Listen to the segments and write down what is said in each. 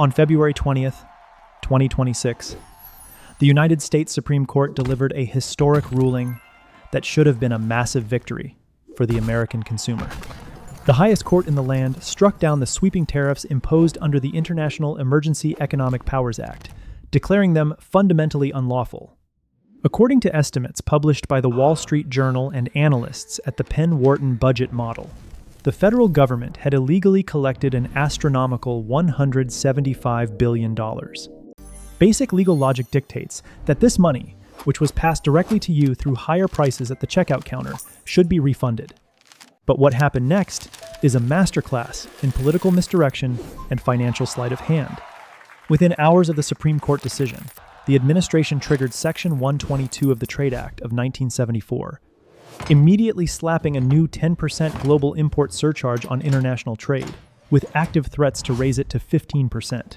On February 20th, 2026, the United States Supreme Court delivered a historic ruling that should have been a massive victory for the American consumer. The highest court in the land struck down the sweeping tariffs imposed under the International Emergency Economic Powers Act, declaring them fundamentally unlawful. According to estimates published by the Wall Street Journal and analysts at the Penn-Wharton budget model, the federal government had illegally collected an astronomical $175 billion. Basic legal logic dictates that this money, which was passed directly to you through higher prices at the checkout counter, should be refunded. But what happened next is a masterclass in political misdirection and financial sleight of hand. Within hours of the Supreme Court decision, the administration triggered Section 122 of the Trade Act of 1974, immediately slapping a new 10% global import surcharge on international trade, with active threats to raise it to 15%.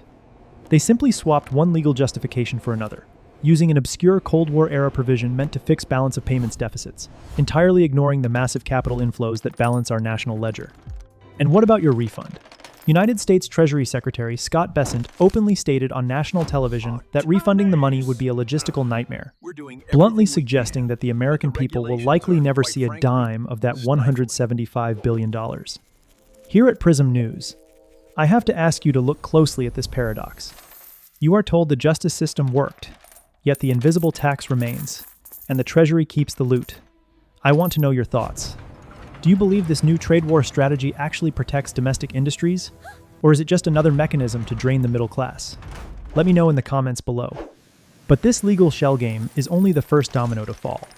They simply swapped one legal justification for another, using an obscure Cold War-era provision meant to fix balance of payments deficits, entirely ignoring the massive capital inflows that balance our national ledger. And what about your refund? United States Treasury Secretary Scott Bessent openly stated on national television that refunding the money would be a logistical nightmare, bluntly suggesting that the American people will likely never see a dime of that $175 billion. Here at Prism News, I have to ask you to look closely at this paradox. You are told the justice system worked, yet the invisible tax remains, and the Treasury keeps the loot. I want to know your thoughts. Do you believe this new trade war strategy actually protects domestic industries? Or is it just another mechanism to drain the middle class? Let me know in the comments below. But this legal shell game is only the first domino to fall.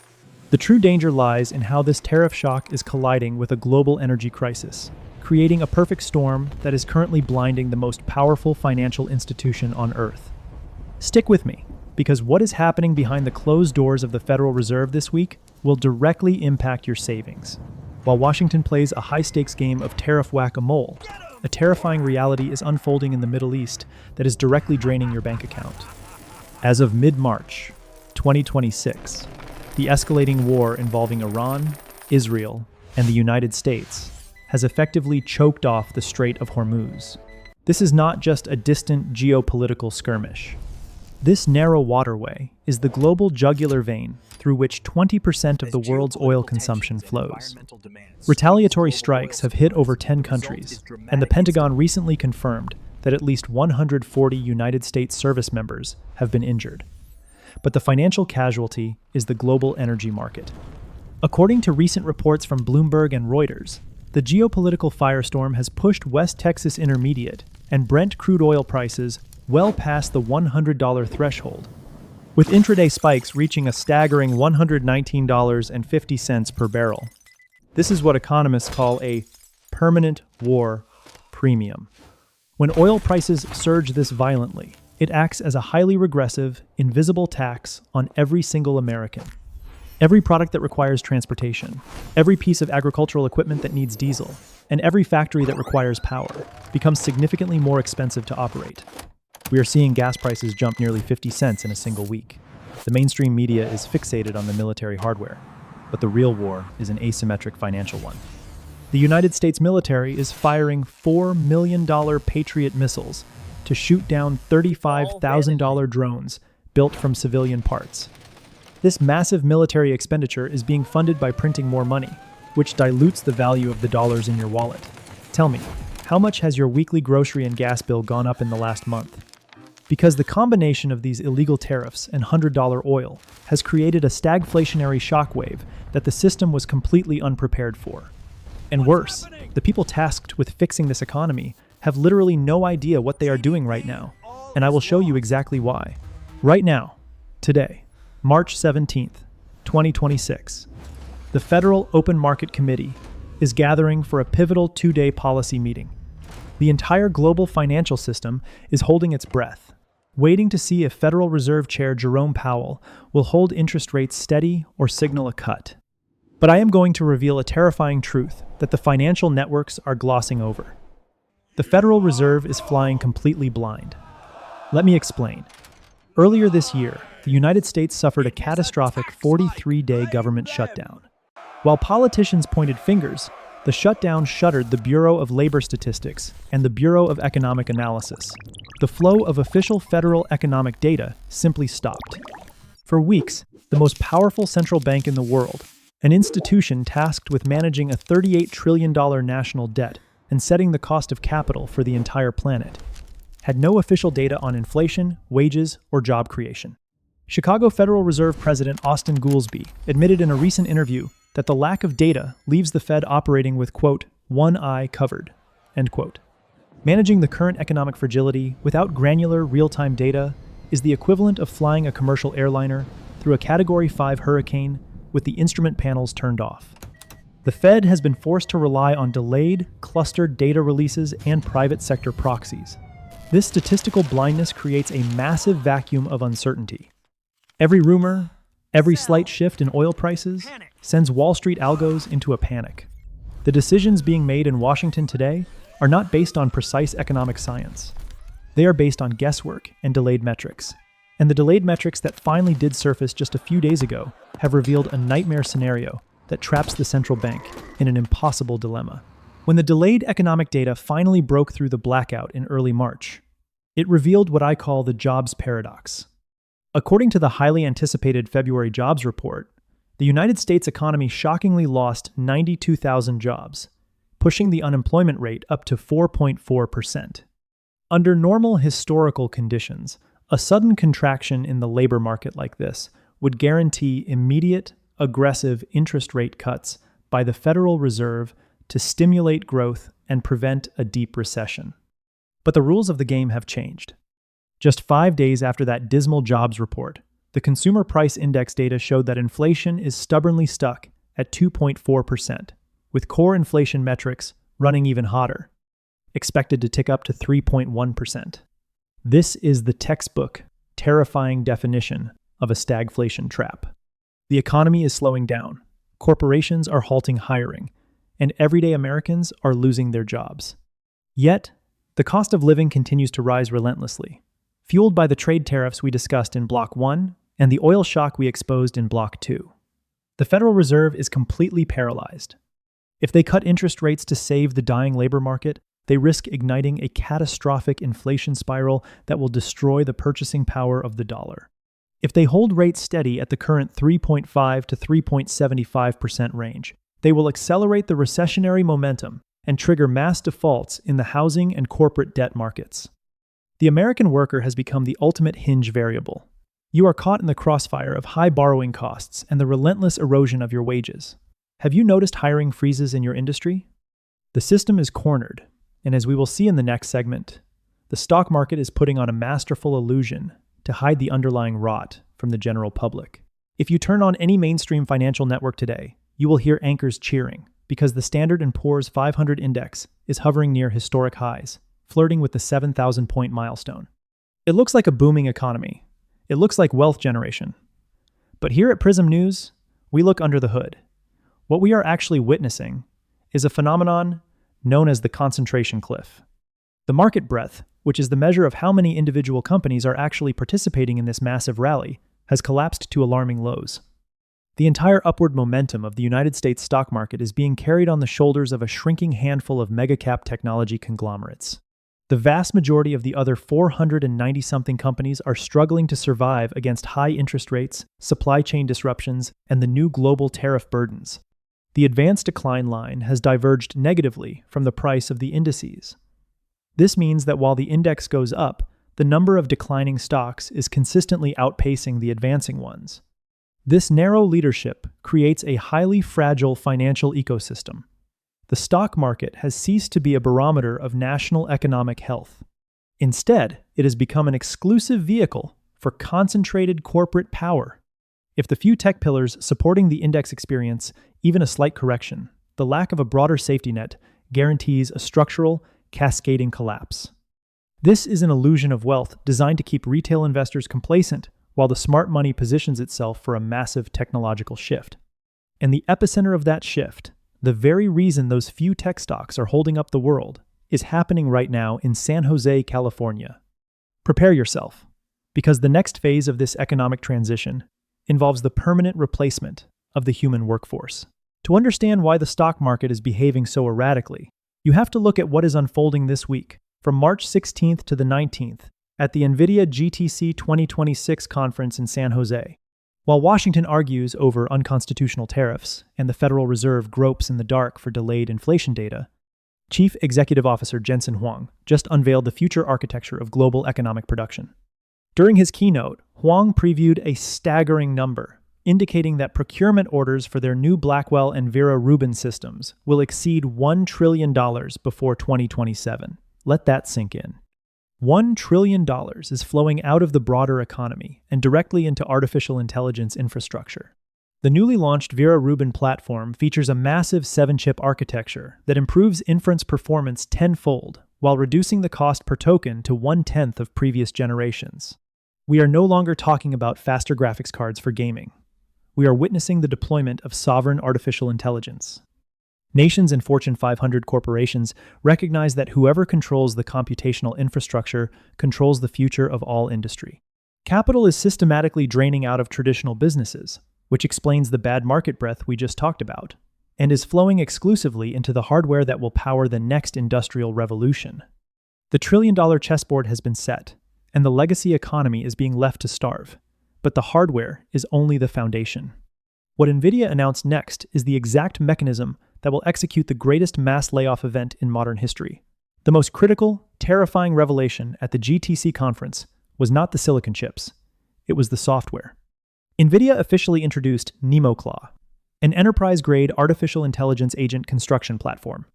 The true danger lies in how this tariff shock is colliding with a global energy crisis, creating a perfect storm that is currently blinding the most powerful financial institution on Earth. Stick with me, because what is happening behind the closed doors of the Federal Reserve this week will directly impact your savings. While Washington plays a high-stakes game of tariff whack-a-mole, a terrifying reality is unfolding in the Middle East that is directly draining your bank account. As of mid-March 2026, the escalating war involving Iran, Israel, and the United States has effectively choked off the Strait of Hormuz. This is not just a distant geopolitical skirmish. This narrow waterway is the global jugular vein through which 20% of the world's oil consumption flows. Retaliatory strikes have hit over 10 countries, and the Pentagon recently confirmed that at least 140 United States service members have been injured. But the financial casualty is the global energy market. According to recent reports from Bloomberg and Reuters, the geopolitical firestorm has pushed West Texas Intermediate and Brent crude oil prices well past the $100 threshold, with intraday spikes reaching a staggering $119.50 per barrel. This is what economists call a permanent war premium. When oil prices surge this violently, it acts as a highly regressive, invisible tax on every single American. Every product that requires transportation, every piece of agricultural equipment that needs diesel, and every factory that requires power becomes significantly more expensive to operate. We are seeing gas prices jump nearly 50 cents in a single week. The mainstream media is fixated on the military hardware, but the real war is an asymmetric financial one. The United States military is firing $4 million Patriot missiles to shoot down $35,000 drones built from civilian parts. This massive military expenditure is being funded by printing more money, which dilutes the value of the dollars in your wallet. Tell me, how much has your weekly grocery and gas bill gone up in the last month? Because the combination of these illegal tariffs and $100 oil has created a stagflationary shockwave that the system was completely unprepared for. And worse, the people tasked with fixing this economy have literally no idea what they are doing right now, and I will show you exactly why. Right now, today, March 17th, 2026, the Federal Open Market Committee is gathering for a pivotal two-day policy meeting. The entire global financial system is holding its breath, waiting to see if Federal Reserve Chair Jerome Powell will hold interest rates steady or signal a cut. But I am going to reveal a terrifying truth that the financial networks are glossing over. The Federal Reserve is flying completely blind. Let me explain. Earlier this year, the United States suffered a catastrophic 43-day government shutdown. While politicians pointed fingers, The shutdown shuttered the Bureau of Labor Statistics and the Bureau of Economic Analysis. The flow of official federal economic data simply stopped. For weeks, the most powerful central bank in the world, an institution tasked with managing a $38 trillion national debt and setting the cost of capital for the entire planet, had no official data on inflation, wages, or job creation. Chicago Federal Reserve President Austin Goolsbee admitted in a recent interview that the lack of data leaves the Fed operating with, quote, one eye covered, end quote. Managing the current economic fragility without granular, real-time data is the equivalent of flying a commercial airliner through a Category 5 hurricane with the instrument panels turned off. The Fed has been forced to rely on delayed, clustered data releases and private sector proxies. This statistical blindness creates a massive vacuum of uncertainty. Every rumor, every slight shift in oil prices sends Wall Street algos into a panic. The decisions being made in Washington today are not based on precise economic science. They are based on guesswork and delayed metrics. And the delayed metrics that finally did surface just a few days ago have revealed a nightmare scenario that traps the central bank in an impossible dilemma. When the delayed economic data finally broke through the blackout in early March, it revealed what I call the jobs paradox. According to the highly anticipated February jobs report, the United States economy shockingly lost 92,000 jobs, pushing the unemployment rate up to 4.4%. Under normal historical conditions, a sudden contraction in the labor market like this would guarantee immediate, aggressive interest rate cuts by the Federal Reserve to stimulate growth and prevent a deep recession. But the rules of the game have changed. Just 5 days after that dismal jobs report, the Consumer Price Index data showed that inflation is stubbornly stuck at 2.4%, with core inflation metrics running even hotter, expected to tick up to 3.1%. This is the textbook, terrifying definition of a stagflation trap. The economy is slowing down, corporations are halting hiring, and everyday Americans are losing their jobs. Yet, the cost of living continues to rise relentlessly, fueled by the trade tariffs we discussed in Block 1 and the oil shock we exposed in Block 2. The Federal Reserve is completely paralyzed. If they cut interest rates to save the dying labor market, they risk igniting a catastrophic inflation spiral that will destroy the purchasing power of the dollar. If they hold rates steady at the current 3.5 to 3.75% range, they will accelerate the recessionary momentum and trigger mass defaults in the housing and corporate debt markets. The American worker has become the ultimate hinge variable. You are caught in the crossfire of high borrowing costs and the relentless erosion of your wages. Have you noticed hiring freezes in your industry? The system is cornered, and as we will see in the next segment, the stock market is putting on a masterful illusion to hide the underlying rot from the general public. If you turn on any mainstream financial network today, you will hear anchors cheering because the Standard & Poor's 500 index is hovering near historic highs, flirting with the 7,000-point milestone. It looks like a booming economy. It looks like wealth generation. But here at Prism News, we look under the hood. What we are actually witnessing is a phenomenon known as the concentration cliff. The market breadth, which is the measure of how many individual companies are actually participating in this massive rally, has collapsed to alarming lows. The entire upward momentum of the United States stock market is being carried on the shoulders of a shrinking handful of mega-cap technology conglomerates. The vast majority of the other 490-something companies are struggling to survive against high interest rates, supply chain disruptions, and the new global tariff burdens. The advanced decline line has diverged negatively from the price of the indices. This means that while the index goes up, the number of declining stocks is consistently outpacing the advancing ones. This narrow leadership creates a highly fragile financial ecosystem. The stock market has ceased to be a barometer of national economic health. Instead, it has become an exclusive vehicle for concentrated corporate power. If the few tech pillars supporting the index experience even a slight correction, the lack of a broader safety net guarantees a structural, cascading collapse. This is an illusion of wealth designed to keep retail investors complacent while the smart money positions itself for a massive technological shift. And the epicenter of that shift, the very reason those few tech stocks are holding up the world, is happening right now in San Jose, California. Prepare yourself, because the next phase of this economic transition involves the permanent replacement of the human workforce. To understand why the stock market is behaving so erratically, you have to look at what is unfolding this week, from March 16th to the 19th, at the Nvidia GTC 2026 conference in San Jose. While Washington argues over unconstitutional tariffs and the Federal Reserve gropes in the dark for delayed inflation data, Chief Executive Officer Jensen Huang just unveiled the future architecture of global economic production. During his keynote, Huang previewed a staggering number, indicating that procurement orders for their new Blackwell and Vera Rubin systems will exceed $1 trillion before 2027. Let that sink in. $1 trillion is flowing out of the broader economy and directly into artificial intelligence infrastructure. The newly launched Vera Rubin platform features a massive 7-chip architecture that improves inference performance tenfold while reducing the cost per token to 1/10 of previous generations. We are no longer talking about faster graphics cards for gaming. We are witnessing the deployment of sovereign artificial intelligence. Nations and Fortune 500 corporations recognize that whoever controls the computational infrastructure controls the future of all industry. Capital is systematically draining out of traditional businesses, which explains the bad market breadth we just talked about, and is flowing exclusively into the hardware that will power the next industrial revolution. The trillion-dollar chessboard has been set, and the legacy economy is being left to starve, but the hardware is only the foundation. What Nvidia announced next is the exact mechanism that will execute the greatest mass layoff event in modern history. The most critical, terrifying revelation at the GTC conference was not the silicon chips, it was the software. Nvidia officially introduced Nemo, an enterprise-grade artificial intelligence agent construction platform.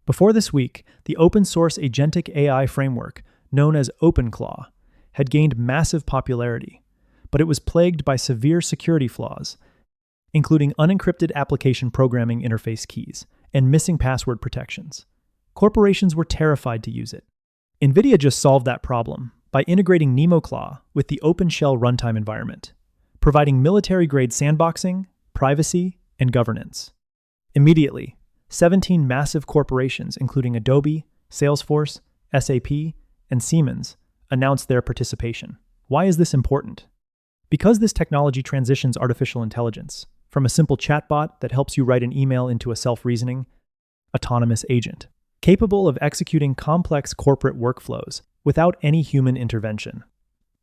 Before this week, the open-source agentic AI framework, known as OpenClaw, had gained massive popularity, but it was plagued by severe security flaws, including unencrypted application programming interface keys and missing password protections. Corporations were terrified to use it. Nvidia just solved that problem by integrating Nemo with the OpenShell runtime environment, providing military-grade sandboxing, privacy, and governance. Immediately, 17 massive corporations, including Adobe, Salesforce, SAP, and Siemens, announced their participation. Why is this important? Because this technology transitions artificial intelligence from a simple chatbot that helps you write an email into a self-reasoning, autonomous agent, capable of executing complex corporate workflows without any human intervention.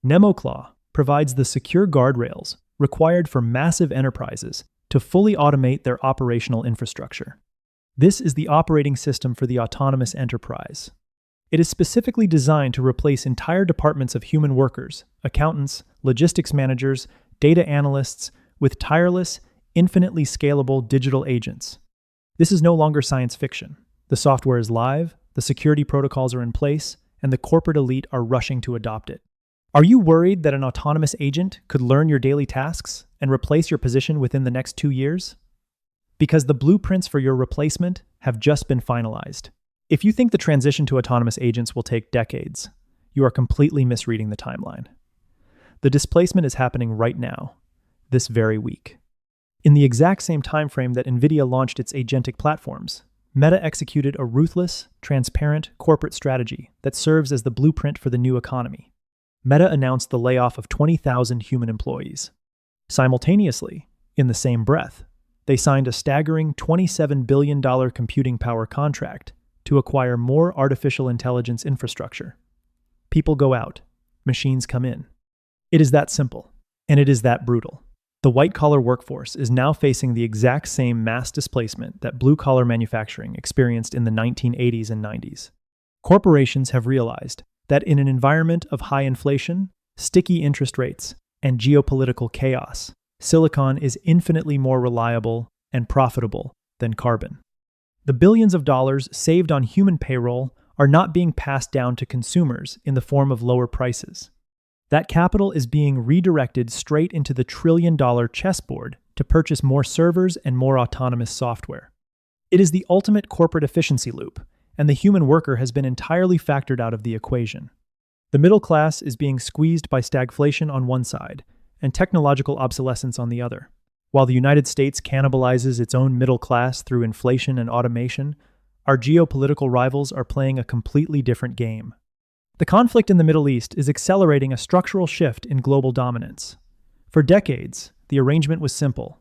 Nemo provides the secure guardrails required for massive enterprises to fully automate their operational infrastructure. This is the operating system for the autonomous enterprise. It is specifically designed to replace entire departments of human workers, accountants, logistics managers, data analysts, with tireless, infinitely scalable digital agents. This is no longer science fiction. The software is live, the security protocols are in place, and the corporate elite are rushing to adopt it. Are you worried that an autonomous agent could learn your daily tasks and replace your position within the next 2 years? Because the blueprints for your replacement have just been finalized. If you think the transition to autonomous agents will take decades, you are completely misreading the timeline. The displacement is happening right now, this very week. In the exact same time frame that Nvidia launched its agentic platforms, Meta executed a ruthless, transparent corporate strategy that serves as the blueprint for the new economy. Meta announced the layoff of 20,000 human employees. Simultaneously, in the same breath, they signed a staggering $27 billion computing power contract to acquire more artificial intelligence infrastructure. People go out, machines come in. It is that simple, and it is that brutal. The white-collar workforce is now facing the exact same mass displacement that blue-collar manufacturing experienced in the 1980s and 90s. Corporations have realized that in an environment of high inflation, sticky interest rates, and geopolitical chaos, silicon is infinitely more reliable and profitable than carbon. The billions of dollars saved on human payroll are not being passed down to consumers in the form of lower prices. That capital is being redirected straight into the trillion-dollar chessboard to purchase more servers and more autonomous software. It is the ultimate corporate efficiency loop, and the human worker has been entirely factored out of the equation. The middle class is being squeezed by stagflation on one side and technological obsolescence on the other. While the United States cannibalizes its own middle class through inflation and automation, our geopolitical rivals are playing a completely different game. The conflict in the Middle East is accelerating a structural shift in global dominance. For decades, the arrangement was simple.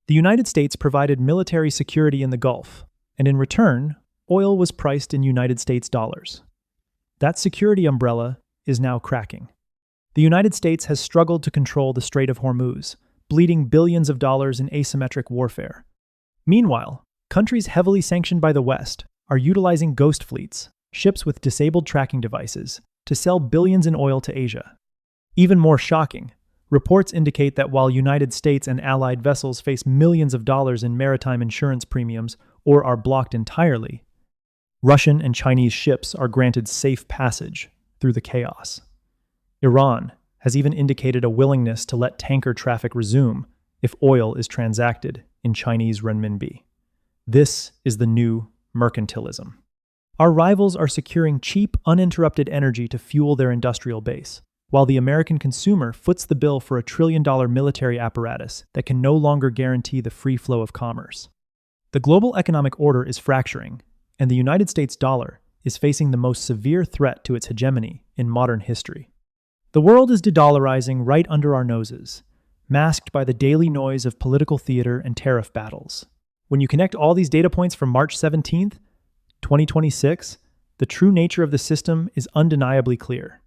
The United States provided military security in the Gulf, and in return, oil was priced in United States dollars. That security umbrella is now cracking. The United States has struggled to control the Strait of Hormuz, bleeding billions of dollars in asymmetric warfare. Meanwhile, countries heavily sanctioned by the West are utilizing ghost fleets, ships with disabled tracking devices, to sell billions in oil to Asia. Even more shocking, reports indicate that while United States and allied vessels face millions of dollars in maritime insurance premiums or are blocked entirely, Russian and Chinese ships are granted safe passage through the chaos. Iran has even indicated a willingness to let tanker traffic resume if oil is transacted in Chinese renminbi. This is the new mercantilism. Our rivals are securing cheap, uninterrupted energy to fuel their industrial base, while the American consumer foots the bill for a trillion-dollar military apparatus that can no longer guarantee the free flow of commerce. The global economic order is fracturing, and the United States dollar is facing the most severe threat to its hegemony in modern history. The world is de-dollarizing right under our noses, masked by the daily noise of political theater and tariff battles. When you connect all these data points from March 17th, 2026, the true nature of the system is undeniably clear.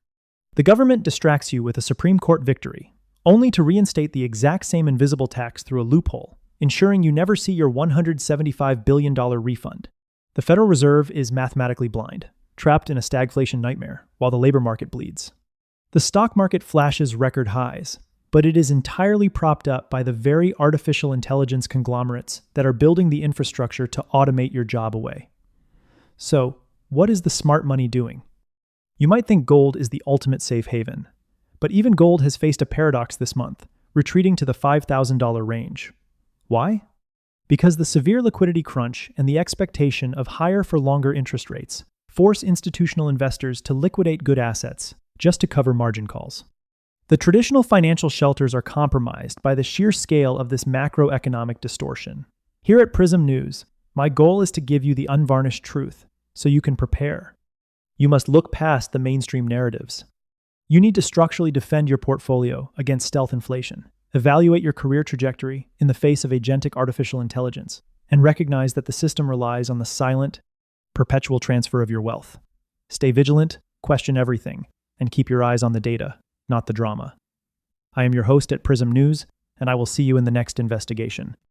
The government distracts you with a Supreme Court victory, only to reinstate the exact same invisible tax through a loophole, ensuring you never see your $175 billion refund. The Federal Reserve is mathematically blind, trapped in a stagflation nightmare, while the labor market bleeds. The stock market flashes record highs, but it is entirely propped up by the very artificial intelligence conglomerates that are building the infrastructure to automate your job away. So, what is the smart money doing? You might think gold is the ultimate safe haven, but even gold has faced a paradox this month, retreating to the $5,000 range. Why? Because the severe liquidity crunch and the expectation of higher for longer interest rates force institutional investors to liquidate good assets just to cover margin calls. The traditional financial shelters are compromised by the sheer scale of this macroeconomic distortion. Here at Prism News, my goal is to give you the unvarnished truth so you can prepare. You must look past the mainstream narratives. You need to structurally defend your portfolio against stealth inflation, evaluate your career trajectory in the face of agentic artificial intelligence, and recognize that the system relies on the silent, perpetual transfer of your wealth. Stay vigilant, question everything, and keep your eyes on the data, not the drama. I am your host at Prism News, and I will see you in the next investigation.